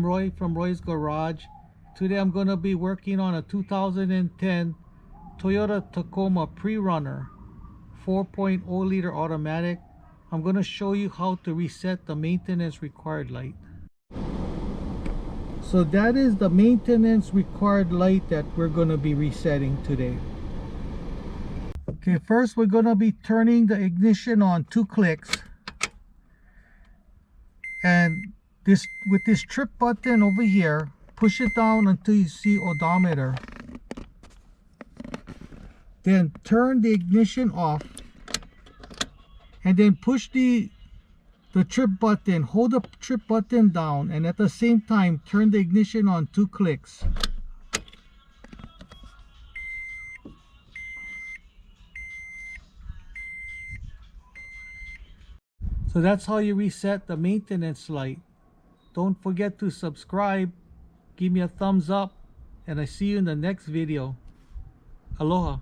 I'm Roy from Roy's Garage. Today I'm going to be working on a 2010 Toyota Tacoma Pre-Runner 4.0 liter automatic. I'm going to show you how to reset the maintenance required light. So that is the maintenance required light that we're going to be resetting today. Okay, first we're going to be turning the ignition on 2 clicks. And with this trip button over here, push it down until you see odometer. Then turn the ignition off. And then push the trip button, hold the trip button down, and at the same time turn the ignition on 2 clicks. So that's how you reset the maintenance light. Don't forget to subscribe, give me a thumbs up, and I see you in the next video. Aloha.